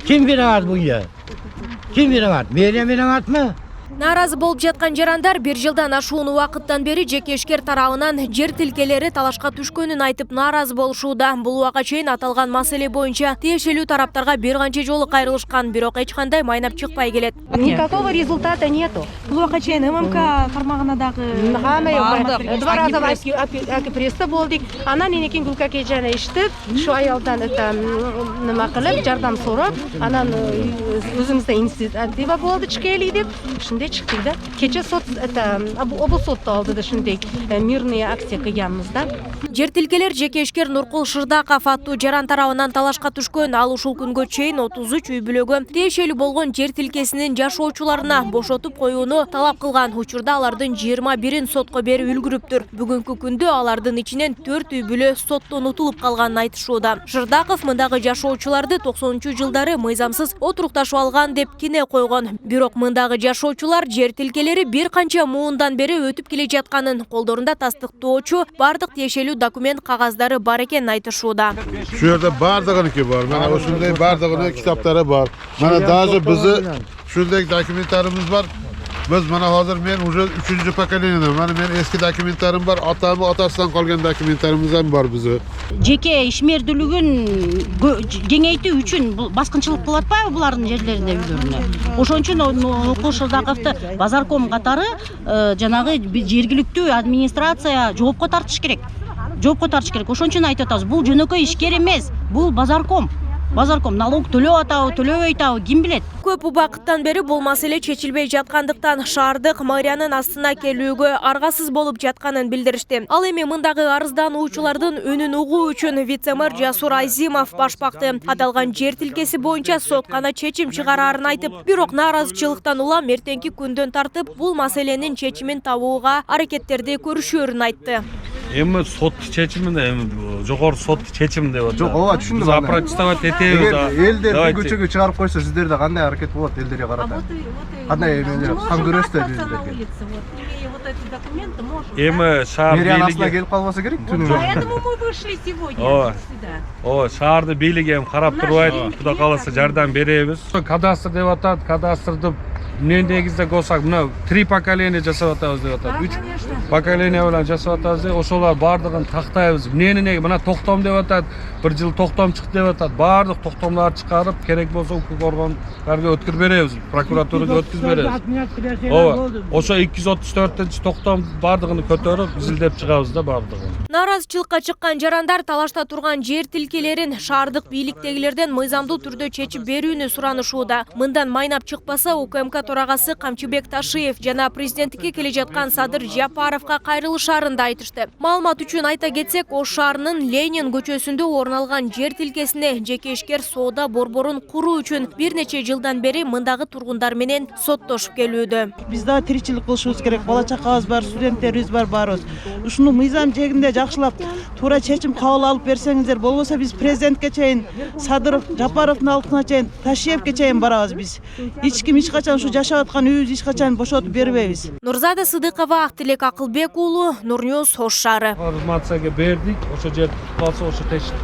Kim veremez bu yer? Kim veremez? Meriye veremez mi? Наразы болуп жаткан жарандар 1 жылдан ашуун убакыттан бери жекешкер тарабынан жер тилкелери талашка түшкөнүн айтып нааразы болушууда. Бул убакка чейин аталган маселе боюнча тиешелүү тараптарга бир канча жолу кайрылышкан, бирок эч кандай майнап чыкпай келет. Никакого результата нету. Бул убакка чейин ММК кармагына дагы 2 раза пресста болдук. Анан энекин Гүлка Кежана иштеп, ушу аялдан нема кылып, жардам сурап, анан өзүбүздө инициатива болду, чыкели деп. Ушундай чыктык да. Кече сот облус сотто алды да ушундай мирный акция кылганбыз да. Жер тилкелер жекешкер Нуркул Шырдаков аттуу жаран тарабынан талашка түшкөн. Ал ушул күнгө чейин 33 үй бүлөгө тиешелүү болгон жер тилкесинин жашоочуларына бошотуп коюуну талап кылган. Учурда алардын 21-ин сотко берип үлгүрүптүр. Бүгүнкү күндө алардын ичинен 4 үй бүлө соттон утулуп калганын айтышууда. Шырдаков мындагы жашоочуларды 90-жылдары мыйзамсыз отурукташып алган деп кине койгон. Бирок мындагы жашоочулар жер тилкелери бир канча муундан бери өтүп келе жатканын, колдорунда тастыктоочу бардык тиешелүү документ кагаздары бар экенин айтышууда. Şu yerda bardığınki var. Mana oşunday bardığının kitapları var. Mana даже bizi şunday dokumentlarımız var. Biz mana hozir men уже 3-cü pokoleniyadan. Mana men eski dokumentlarim var. Atamı atasından qolgan dokumentlarimiz ham var bizi. Жеке ишмердүүлүгүн кеңейтүү үчүн баскынчылык кылып атпайбы булардын жерлерине, үйлөрүнө? Ошон үчүн Нуркул Шырдаковду Базарком катары жанагы жергиликтүү администрация жоопко тартыш керек. Ошон үчүн айтып атабыз, бул жөнөкөй ишкер эмес, бул Базарком налог төлөп атабы, төлөбөй атабы, ким билет? Көп убакыттан бери бул маселе чечилбей жаткандыктан шаардык мэриянын астына келүүгө аргасыз болуп жатканын билдиришти. Ал эми мындагы арыздануучулардын үнүн угуу үчүн вице-мэр Жасур Айзимов баш бакты. Аталган жер тилкеси боюнча сот гана чечим чыгарарын айтып, бирок нааразычылыктан улам эртеңки күндөн тартып бул маселенин чечимин табууга аракеттерди көрүшөөрүн айтты. Эми сот чечиминде, эми жогору сот чечим деп атат. Жок, ооба түшүндүм. Запротестовать этебиз да. Элдер көчөгө чыгарып койсо, сиздерде кандай аракет болот элдерге карата? Кандай эмелер, сан көрөсүздөр биздерге? Эми шаар бийлиги келип калбаса керек түнү. Поэтому мы вышли сегодня сюда. Шаарды бийлиги эми карап турбайт, Кудай кааласа жардам беребиз. Кадастр деп атат, кадастрды эмне негизде кылсак, мына 3 поколение жасап атабыз деп атат. 3 поколение менен жасап атабыз деп, ошолар бардыгын тактайбыз. Эмнени мына токтом деп атат, 1 жыл токтом чыкты деп атат. Бардык токтомдорду чыгарып, керек болсо укук органдарга өткөрүп беребиз, прокуратурага өткөзүп беребиз. Ооба, ошо 234-токтом бардыгын көтөрүп, изилдеп чыгабыз да бардыгын. Нааразычылыкка чыккан жарандар талашта турган жер тилкелерин шаардык бийликтегилерден мыйзамдуу түрдө чечип берүүнү суранышууда. Мындан майнап чыкпаса, УКМК төрагасы Камчыбек Ташиев жана президенттикке келе жаткан Садыр Жапаровго кайрылышарын да айтышты. Маалымат үчүн айта кетсек, Ош шаарынын Ленин көчөсүндө орун алган жер тилкесине жекешкер соода борборун куруу үчүн бир нече жылдан бери мындагы тургундар менен соттошуп келүүдө. Биз дагы тиричилик кылышыбыз керек. Бала чакабыз бар, студенттерибиз бар, баарыбыз. Ушуну мыйзам жегинде жакшылап туура чечим кабыл алып берсеңиздер, болбосо биз президентке чейин, Садыров, Жапаровдун алдына чейин, Ташиевке чейин барабыз биз. Эч ким эч качан ушу жашап аткан үйүбүздү эч качан бошотуп бербейбиз. Нурзада Сыдыкова, Актилек Акылбек уулу, Нур Ньюс, Ош шаары. Информацияга бердик, ошо жер калса ошо тешип